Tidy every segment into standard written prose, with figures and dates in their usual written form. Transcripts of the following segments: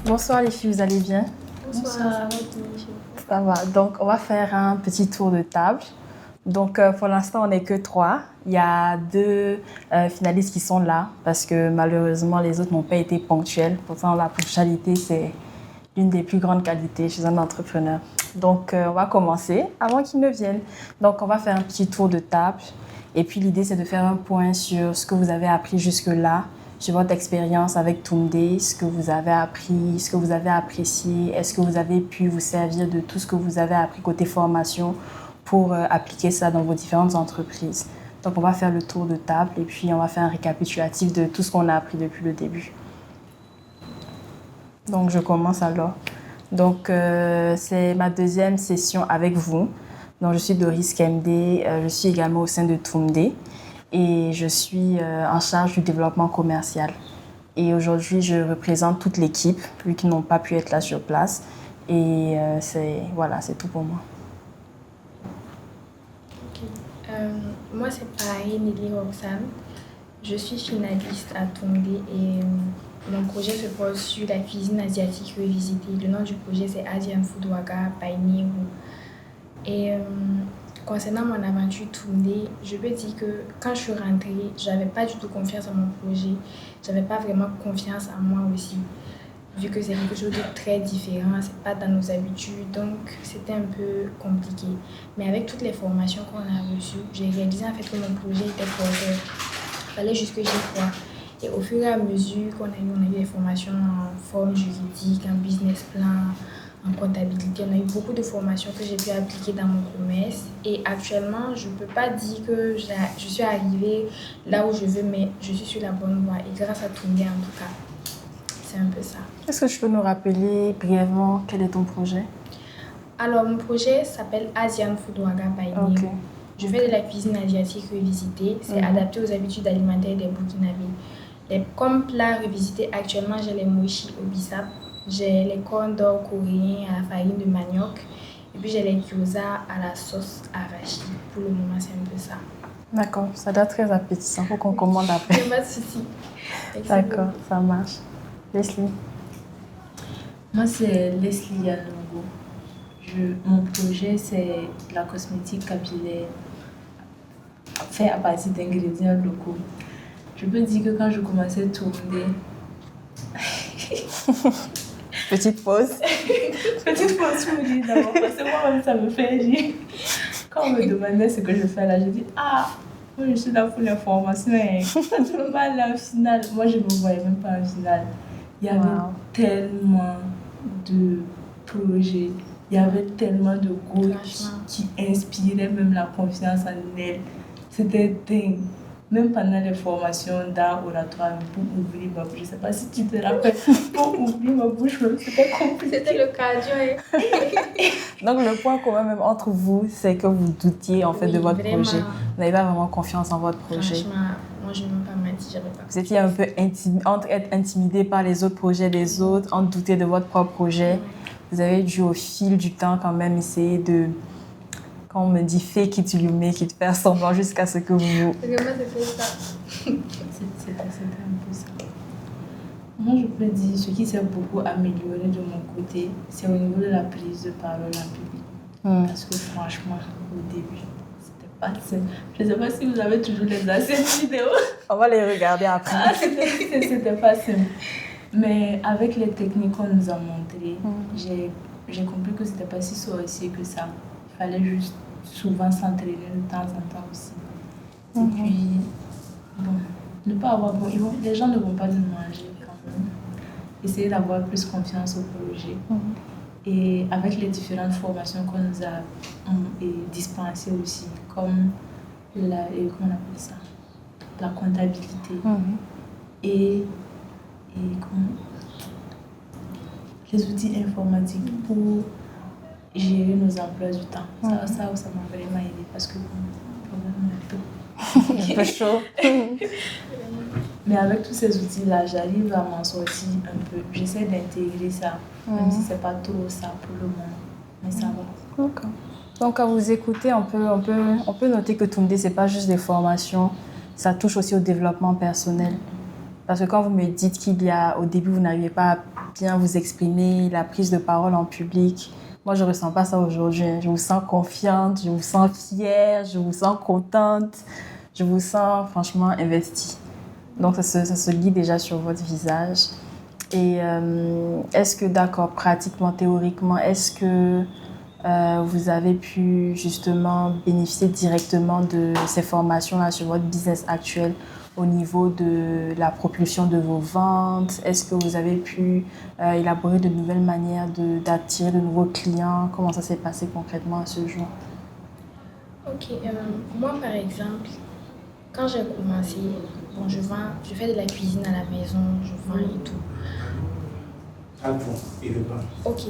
Bonsoir les filles, vous allez bien? Bonsoir. Ça va. Donc, on va faire un petit tour de table. Donc, pour l'instant, on n'est que 3. Il y a 2 finalistes qui sont là parce que malheureusement, les autres n'ont pas été ponctuels. Pourtant, la ponctualité, c'est l'une des plus grandes qualités chez un entrepreneur. Donc, on va commencer avant qu'ils ne viennent. Donc, on va faire un petit tour de table. Et puis, l'idée, c'est de faire un point sur ce que vous avez appris jusque-là, sur votre expérience avec Tunde, ce que vous avez appris, ce que vous avez apprécié, est-ce que vous avez pu vous servir de tout ce que vous avez appris côté formation pour appliquer ça dans vos différentes entreprises. Donc, on va faire le tour de table et puis on va faire un récapitulatif de tout ce qu'on a appris depuis le début. Donc, je commence alors. Donc, c'est ma deuxième session avec vous. Donc, je suis Doris Kemde, je suis également au sein de Tunde et je suis en charge du développement commercial. Et aujourd'hui, je représente toute l'équipe, vu qu'ils n'ont pas pu être là sur place. Et c'est tout pour moi. Moi, c'est pareil, Nelly Roxane. Je suis finaliste à Tunde et mon projet se pose sur la cuisine asiatique revisitée. Le nom du projet, c'est Asian Food Waka by Nehru. Et concernant mon aventure Tunde, je peux dire que quand je suis rentrée, je n'avais pas du tout confiance en mon projet. Je n'avais pas vraiment confiance en moi aussi, vu que c'est quelque chose de très différent, c'est pas dans nos habitudes, donc c'était un peu compliqué. Mais avec toutes les formations qu'on a reçues, j'ai réalisé en fait que mon projet était porteur. Il fallait juste que j'y croie. Et au fur et à mesure qu'on a eu des formations en forme juridique, en business plan, en comptabilité, on a eu beaucoup de formations que j'ai pu appliquer dans mon commerce. Et actuellement, je ne peux pas dire que je suis arrivée là où je veux, mais je suis sur la bonne voie. Et grâce à Tunde en tout cas. C'est un peu ça. Est-ce que tu peux nous rappeler brièvement quel est ton projet? Alors, mon projet s'appelle Asian Food Waka by Nehru. Okay. Je fais de la cuisine asiatique revisitée. C'est adapté aux habitudes alimentaires des Burkinabés. Comme plat revisité, actuellement, j'ai les mochi au bissap. J'ai les cornes d'or coréens à la farine de manioc. Et puis, j'ai les gyoza à la sauce arachide. Pour le moment, c'est un peu ça. D'accord, ça doit être très appétissant. Il faut qu'on commande après. Pas de souci. D'accord, ça marche. Leslie. Moi, c'est Leslie Yanongo. Mon projet, c'est la cosmétique capillaire fait à partir d'ingrédients locaux. Je peux dire que quand je commençais à tourner... Petite pause. Petite pause, je me dis d'abord, parce que moi-même, ça me fait rire. Quand on me demandait ce que je fais là, je dis « Ah, moi, je suis là pour l'information. Tu ne veux pas aller en finale ?» Moi, je ne me voyais même pas en finale. Il y avait tellement de projets, il y avait tellement de coachs qui inspiraient même la confiance en elle. C'était dingue. Même pendant les formations d'art oratoire, pour ouvrir ma bouche, je ne sais pas si tu te rappelles, pour ouvrir ma bouche, c'était compliqué. C'était le cardio. Donc le point commun même entre vous, c'est que vous doutiez en fait de votre projet. Vous n'avez pas vraiment confiance en votre projet. Franchement, moi je ne veux pas mentir, j'avais pas. Vous étiez un peu entre être intimidé par les autres projets des autres, entre douter de votre propre projet. Vous avez dû au fil du temps quand même essayer de, quand on me dit fake it till you make it, faire semblant jusqu'à ce que vous... Parce que moi c'était ça. C'était un peu ça. Moi je peux dire, ce qui s'est beaucoup amélioré de mon côté, c'est au niveau de la prise de parole en public. Parce que franchement, au début, c'était pas simple. Je ne sais pas si vous avez toujours les anciennes vidéos. On va les regarder après. C'était pas simple. Mais avec les techniques qu'on nous a montrées, j'ai compris que c'était pas si sorcier que ça. Il fallait juste souvent s'entraîner de temps en temps aussi. Et puis, bon, ne pas avoir... Bon, les gens ne vont pas nous manger quand même. Essayer d'avoir plus confiance au projet. Et avec les différentes formations qu'on nous a dispensées aussi, comme comment on appelle ça, la comptabilité et les outils informatiques pour gérer nos emplois du temps. Ça m'a vraiment aidé parce que un peu chaud. Mais avec tous ces outils-là, j'arrive à m'en sortir un peu. J'essaie d'intégrer ça, même si c'est pas trop ça pour le moment. Mais ça va. D'accord. Donc, quand vous écoutez, on peut noter que Tunde, ce n'est pas juste des formations, ça touche aussi au développement personnel. Parce que quand vous me dites qu'au début, vous n'arrivez pas à bien vous exprimer, la prise de parole en public. Moi, je ne ressens pas ça aujourd'hui. Je vous sens confiante, je vous sens fière, je vous sens contente, je vous sens franchement investie. Donc, ça se lit déjà sur votre visage. Et est-ce que, d'accord, pratiquement, théoriquement, est-ce que vous avez pu justement bénéficier directement de ces formations-là sur votre business actuel au niveau de la propulsion de vos ventes? Est-ce que vous avez pu élaborer de nouvelles manières d'attirer de nouveaux clients? Comment ça s'est passé concrètement à ce jour? Ok, moi par exemple, quand j'ai commencé, bon, je fais de la cuisine à la maison, je vends et tout. Ok.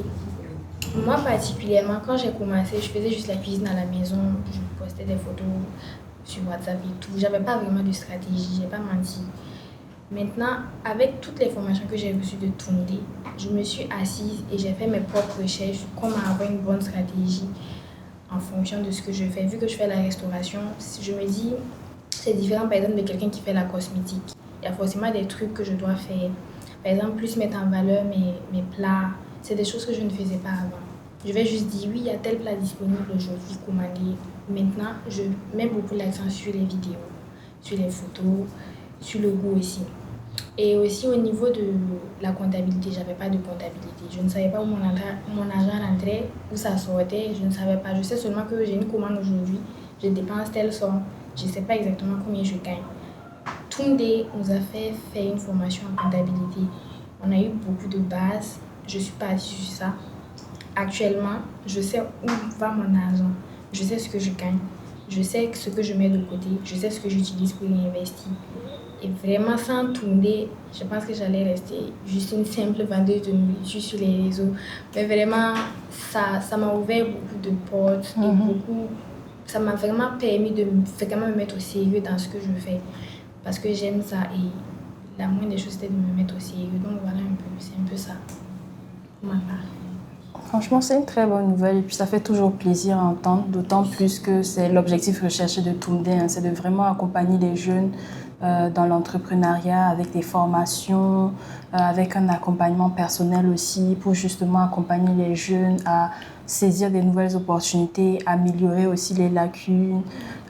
Moi particulièrement, quand j'ai commencé, je faisais juste la cuisine à la maison, je postais des photos sur WhatsApp et tout. J'avais pas vraiment de stratégie, j'ai pas menti. Maintenant, avec toutes les formations que j'ai reçues de Tunde, je me suis assise et j'ai fait mes propres recherches sur comment avoir une bonne stratégie en fonction de ce que je fais. Vu que je fais la restauration, je me dis, c'est différent par exemple de quelqu'un qui fait la cosmétique. Il y a forcément des trucs que je dois faire. Par exemple, plus mettre en valeur mes plats. C'est des choses que je ne faisais pas avant. Je vais juste dire, oui, il y a tel plat disponible aujourd'hui, commandez. Maintenant, je mets beaucoup l'accent sur les vidéos, sur les photos, sur le goût aussi. Et aussi au niveau de la comptabilité, j'avais pas de comptabilité. Je ne savais pas où mon argent rentrait, où ça sortait, je ne savais pas. Je sais seulement que j'ai une commande aujourd'hui, je dépense telle somme, je ne sais pas exactement combien je gagne. Tunde nous a fait faire une formation en comptabilité. On a eu beaucoup de bases, je suis partie sur ça. Actuellement, je sais où va mon argent, je sais ce que je gagne, je sais ce que je mets de côté, je sais ce que j'utilise pour investir. Et vraiment, sans tourner, je pense que j'allais rester juste une simple vendeuse de nourriture sur les réseaux. Mais vraiment, ça m'a ouvert beaucoup de portes et ça m'a vraiment permis de me mettre au sérieux dans ce que je fais. Parce que j'aime ça et la moindre des choses, c'était de me mettre au sérieux. Donc voilà c'est un peu ça pour ma part. Franchement, c'est une très bonne nouvelle et puis ça fait toujours plaisir à entendre, d'autant plus que c'est l'objectif recherché de Tunde, c'est de vraiment accompagner les jeunes dans l'entrepreneuriat avec des formations, avec un accompagnement personnel aussi pour justement accompagner les jeunes à saisir des nouvelles opportunités, améliorer aussi les lacunes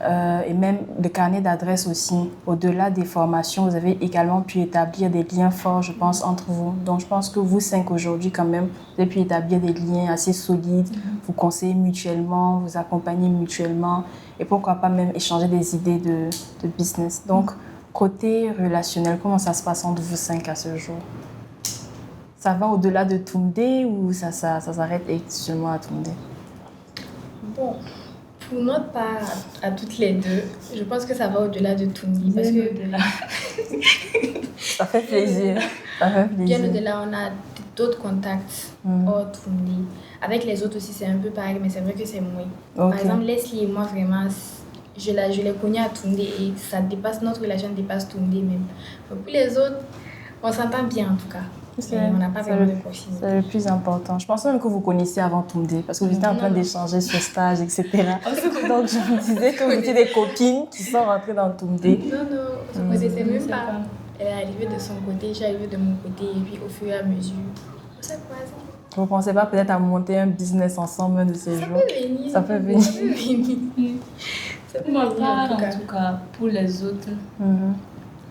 et même le carnet d'adresses aussi. Au-delà des formations, vous avez également pu établir des liens forts, je pense, entre vous. Donc, je pense que vous 5 aujourd'hui, quand même, vous avez pu établir des liens assez solides, vous conseillez mutuellement, vous accompagnez mutuellement et pourquoi pas même échanger des idées de business. Donc, côté relationnel, comment ça se passe entre vous 5 à ce jour? Ça va au-delà de Tunde ou ça s'arrête seulement à Tunde? Bon, pour notre part, à toutes les deux, je pense que ça va au-delà de Tunde. Parce que ça fait plaisir. Ça fait plaisir. Bien au-delà, on a d'autres contacts hors Tunde. Avec les autres aussi, c'est un peu pareil, mais c'est vrai que c'est moins. Okay. Par exemple, Leslie et moi, vraiment, je l'ai connue à Tunde et notre relation dépasse Tunde même. Pour les autres, on s'entend bien en tout cas. On n'a pas vraiment de proximité. C'est le plus important. Je pense même que vous connaissiez avant Tunde parce que vous étiez en train d'échanger sur stage, etc. Donc je me disais que vous étiez des copines qui sont rentrées dans Tunde. Non, on ne connaissait même pas. Elle est arrivée de son côté, je suis arrivée de mon côté et puis au fur et à mesure, on s'est croisés. Vous ne pensez pas peut-être à monter un business ensemble un de ces jours? Ça peut venir. Pour ma part, en tout cas, pour les autres,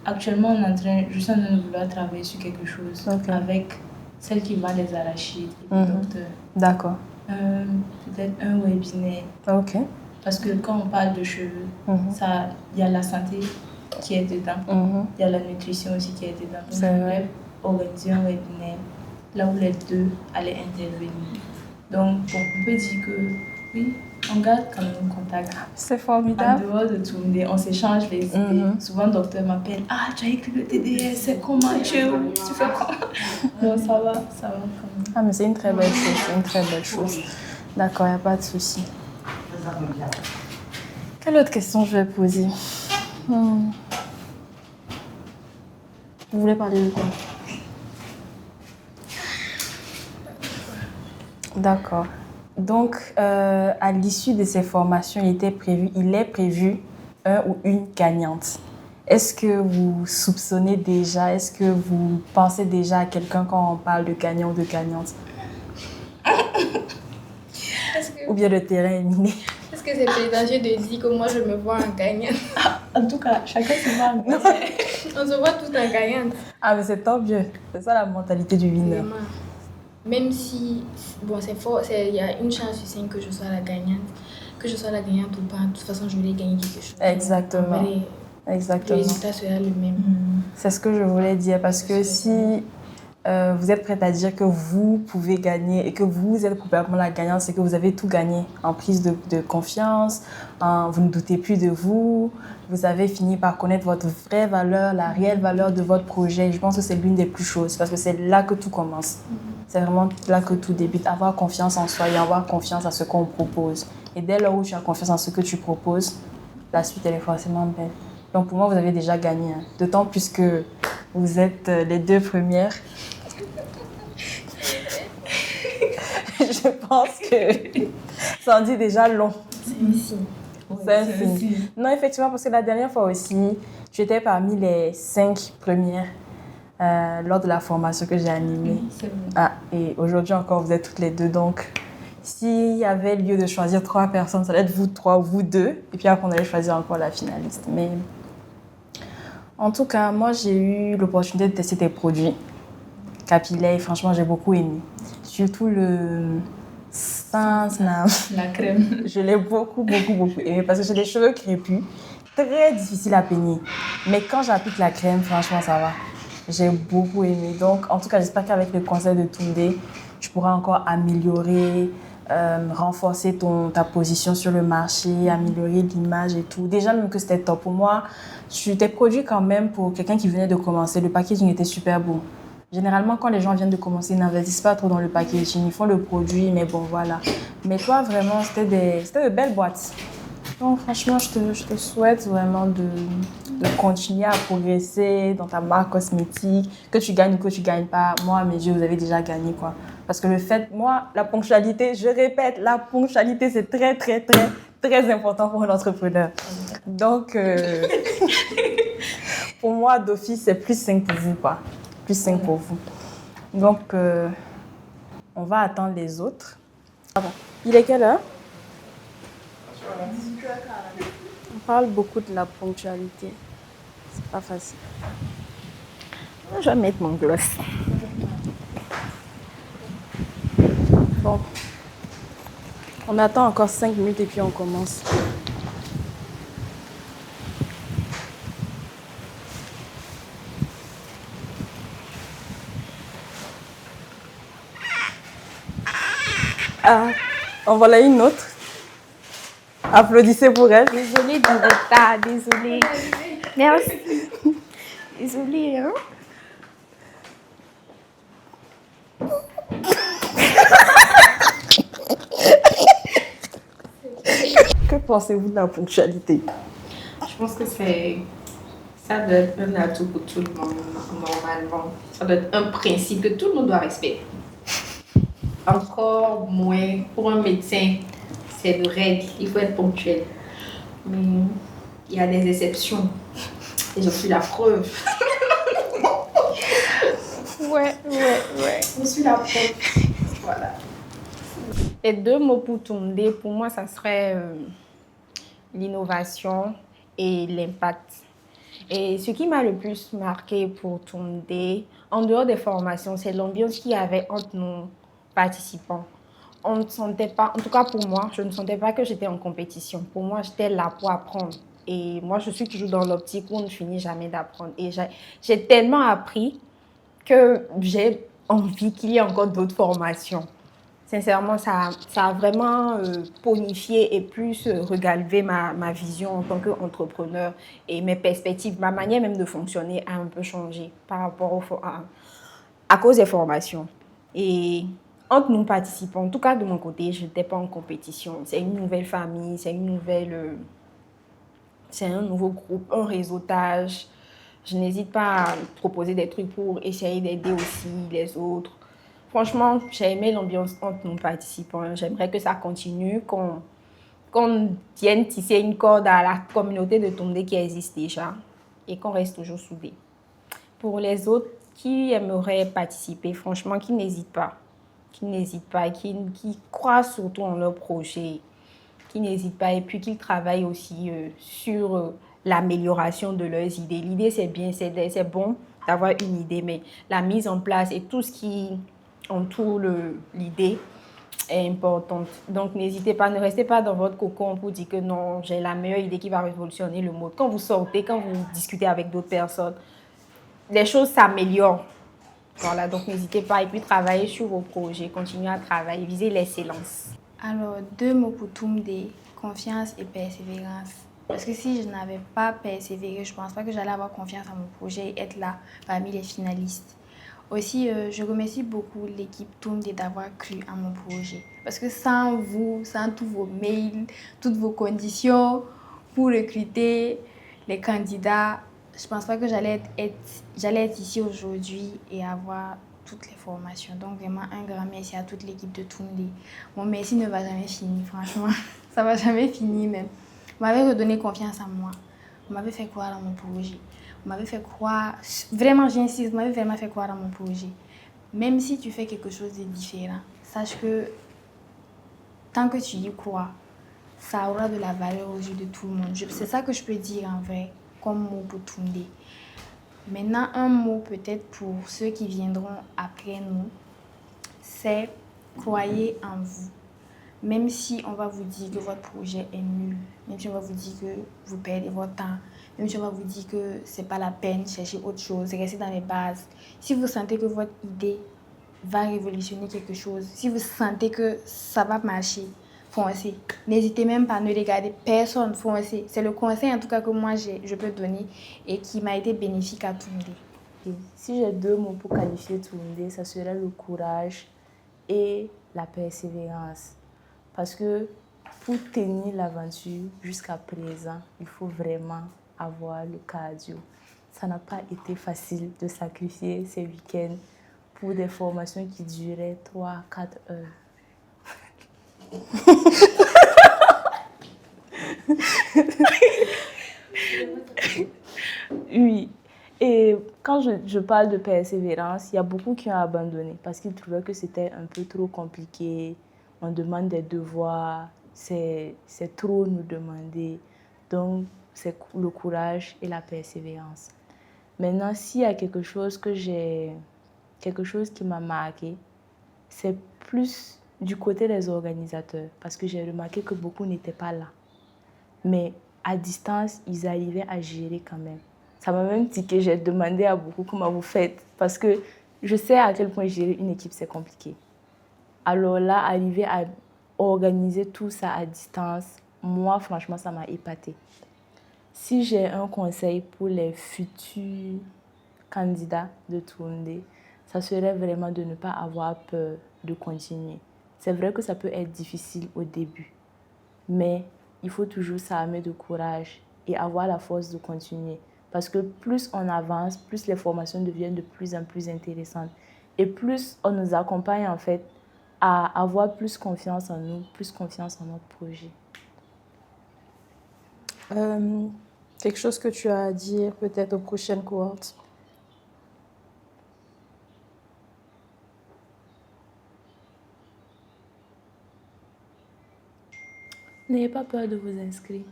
actuellement, je suis en train de vouloir travailler sur quelque chose avec celle qui vend les arachides et les docteurs. D'accord. Peut-être un webinaire. Ok. Parce que quand on parle de cheveux, il y a la santé qui est dedans. Il y a la nutrition aussi qui est dedans. Donc, je voulais organiser un webinaire là où les deux allaient intervenir. Donc, bon, on peut dire que oui, on garde quand même contact. C'est formidable. En dehors de Tunde, on s'échange les idées. Souvent, le docteur m'appelle. Ah, tu as écrit le TDS, c'est comment? Tu fais quoi? Donc, ça va quand même. Ah, mais c'est une très belle chose, D'accord, il n'y a pas de souci. Quelle autre question je vais poser? Vous voulez parler de quoi? D'accord. Donc, à l'issue de ces formations, il est prévu un ou une gagnante. est-ce que vous soupçonnez déjà, est-ce que vous pensez déjà à quelqu'un quand on parle de gagnant ou de gagnante? Ou bien le terrain est miné? Est-ce que c'est prétentieux de dire que moi je me vois en gagnante? En tout cas, chacun se voit. On se voit tout en gagnante. Ah, mais c'est tant mieux. C'est ça la mentalité du winner. Vraiment. Même si, bon, c'est fort, il y a une chance sur 5 que je sois la gagnante. Que je sois la gagnante ou pas, de toute façon, je voulais gagner quelque chose. Exactement. Le Exactement. résultat sera le même. C'est ce que je voulais dire parce que si vous êtes prête à dire que vous pouvez gagner et que vous êtes probablement la gagnante, c'est que vous avez tout gagné en prise de confiance, vous ne doutez plus de vous, vous avez fini par connaître votre vraie valeur, la réelle valeur de votre projet. Je pense que c'est l'une des plus choses parce que c'est là que tout commence. C'est vraiment là que tout débute. Avoir confiance en soi et avoir confiance à ce qu'on propose. Et dès lors où tu as confiance en ce que tu proposes, la suite, elle est forcément belle. Donc pour moi, vous avez déjà gagné. D'autant plus que vous êtes les 2 premières. Je pense que ça en dit déjà long. C'est un signe. C'est un signe. Non, effectivement, parce que la dernière fois aussi, j'étais parmi les 5 premières lors de la formation que j'ai animée. C'est vrai. Ah, et aujourd'hui encore, vous êtes toutes les 2. Donc, s'il y avait lieu de choisir 3 personnes, ça allait être vous 3 ou vous 2. Et puis après, on allait choisir encore la finaliste. Mais en tout cas, moi, j'ai eu l'opportunité de tester tes produits capillaires. Franchement, j'ai beaucoup aimé. Surtout le Sansnam. La crème. Je l'ai beaucoup aimé parce que j'ai des cheveux crépus, très difficiles à peigner. Mais quand j'applique la crème, franchement, ça va. J'ai beaucoup aimé. Donc, en tout cas, j'espère qu'avec le conseil de Tunde, tu pourras encore améliorer, renforcer ta position sur le marché, améliorer l'image et tout. Déjà, même que c'était top. Pour moi, tu t'es produit quand même pour quelqu'un qui venait de commencer. Le packaging était super beau. Généralement, quand les gens viennent de commencer, ils n'investissent pas trop dans le packaging. Ils font le produit, mais bon, voilà. Mais toi, vraiment, c'était de belles boîtes. Donc, franchement, je te souhaite vraiment de continuer à progresser dans ta marque cosmétique. Que tu gagnes ou que tu ne gagnes pas, moi, à mes yeux, vous avez déjà gagné, quoi. Parce que le fait, moi, la ponctualité, je répète, la ponctualité, c'est très important pour un entrepreneur. Donc, pour moi, d'office, c'est plus 5 pour vous, quoi. Plus 5 pour vous. Donc, on va attendre les autres. Ah bon. Il est quelle heure? On parle beaucoup de la ponctualité. C'est pas facile. Je vais mettre mon gloss. Bon. On attend encore 5 minutes et puis on commence. Ah, en voilà une autre. Applaudissez pour elle. Désolée du retard, désolée. Merci. Désolée, hein. Que pensez-vous de la ponctualité? Je pense que ça doit être un atout pour tout le monde, normalement. Ça doit être un principe que tout le monde doit respecter. Encore moins pour un médecin, c'est une règle, il faut être ponctuel. Mais il y a des exceptions. Et je suis la preuve. Ouais. Je suis la preuve. Voilà. Les 2 mots pour Tunde, pour moi, ça serait l'innovation et l'impact. Et ce qui m'a le plus marqué pour Tunde, en dehors des formations, c'est l'ambiance qu'il y avait entre nos participants. On ne sentait pas, en tout cas pour moi, je ne sentais pas que j'étais en compétition. Pour moi, j'étais là pour apprendre. Et moi, je suis toujours dans l'optique où on ne finit jamais d'apprendre. Et j'ai tellement appris que j'ai envie qu'il y ait encore d'autres formations. Sincèrement, ça a vraiment bonifié et plus regalvé ma vision en tant qu'entrepreneur et mes perspectives. Ma manière même de fonctionner a un peu changé par rapport à cause des formations. Et entre nous participants, en tout cas de mon côté, je n'étais pas en compétition. C'est une nouvelle famille, c'est un nouveau groupe, un réseautage. Je n'hésite pas à proposer des trucs pour essayer d'aider aussi les autres. Franchement, j'ai aimé l'ambiance entre nos participants. J'aimerais que ça continue, qu'on vienne tisser une corde à la communauté de Tunde qui existe déjà. et qu'on reste toujours soudés. Pour les autres qui aimeraient participer, franchement, qui n'hésitent pas, qui croient surtout en leur projet, qui n'hésitent pas et puis qu'ils travaillent aussi sur l'amélioration de leurs idées. L'idée, c'est bien, c'est bon d'avoir une idée, mais la mise en place et tout ce qui entoure l'idée est importante. Donc, n'hésitez pas, ne restez pas dans votre cocon pour dire que non, j'ai la meilleure idée qui va révolutionner le monde. Quand vous sortez, quand vous discutez avec d'autres personnes, les choses s'améliorent. Voilà, donc n'hésitez pas et puis travaillez sur vos projets, continuez à travailler, visez l'excellence. Alors, 2 mots pour Toumdé, confiance et persévérance. Parce que si je n'avais pas persévéré, je ne pense pas que j'allais avoir confiance en mon projet et être là parmi les finalistes. Aussi, je remercie beaucoup l'équipe Toumdé d'avoir cru à mon projet. Parce que sans vous, sans tous vos mails, toutes vos conditions pour recruter les candidats, je ne pense pas que j'allais être ici aujourd'hui et avoir toutes les formations. Donc vraiment un grand merci à toute l'équipe de Toumdé. Mon merci ne va jamais finir, franchement. Ça ne va jamais finir même. Vous m'avez redonné confiance en moi. Vous m'avez fait croire dans mon projet. Vous m'avez fait croire, vraiment j'insiste, vous m'avez vraiment fait croire dans mon projet. Même si tu fais quelque chose de différent, sache que tant que tu y crois, ça aura de la valeur aux yeux de tout le monde. C'est ça que je peux dire en vrai, comme mot pour Toumdé. Maintenant, un mot peut-être pour ceux qui viendront après nous, c'est croyez en vous. Même si on va vous dire que votre projet est nul, même si on va vous dire que vous perdez votre temps, même si on va vous dire que ce n'est pas la peine de chercher autre chose, restez dans les bases. Si vous sentez que votre idée va révolutionner quelque chose, si vous sentez que ça va marcher, foncez. N'hésitez même pas à ne regarder personne, foncez. C'est le conseil en tout cas que moi je peux donner et qui m'a été bénéfique à Toumdé. Si j'ai 2 mots pour qualifier Toumdé, ça serait le courage et la persévérance. Parce que pour tenir l'aventure jusqu'à présent, il faut vraiment avoir le cardio. Ça n'a pas été facile de sacrifier ces week-ends pour des formations qui duraient 3-4 heures. Oui. Et quand je parle de persévérance, il y a beaucoup qui ont abandonné parce qu'ils trouvaient que c'était un peu trop compliqué. On demande des devoirs, c'est trop nous demander. Donc, c'est le courage et la persévérance. Maintenant, s'il y a quelque chose qui m'a marqué, c'est plus du côté des organisateurs parce que j'ai remarqué que beaucoup n'étaient pas là. Mais à distance, ils arrivaient à gérer quand même. Ça m'a même dit que j'ai demandé à beaucoup comment vous faites parce que je sais à quel point gérer une équipe, c'est compliqué. Alors là, arriver à organiser tout ça à distance, moi, franchement, ça m'a épatée. Si j'ai un conseil pour les futurs candidats de Toumdé, ça serait vraiment de ne pas avoir peur de continuer. C'est vrai que ça peut être difficile au début, mais il faut toujours s'armer de courage et avoir la force de continuer. Parce que plus on avance, plus les formations deviennent de plus en plus intéressantes. Et plus on nous accompagne en fait à avoir plus confiance en nous, plus confiance en notre projet. Quelque chose que tu as à dire peut-être aux prochaines cohortes? N'ayez pas peur de vous inscrire.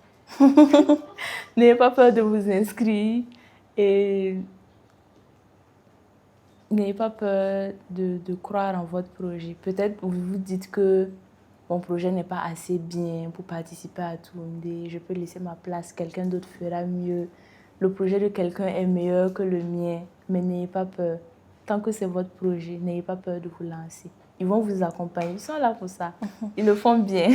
N'ayez pas peur de vous inscrire et n'ayez pas peur de croire en votre projet. Peut-être vous vous dites que mon projet n'est pas assez bien pour participer à Toumdé. Je peux laisser ma place, quelqu'un d'autre fera mieux. Le projet de quelqu'un est meilleur que le mien, mais n'ayez pas peur. Tant que c'est votre projet, n'ayez pas peur de vous lancer. Ils vont vous accompagner, ils sont là pour ça. Ils le font bien.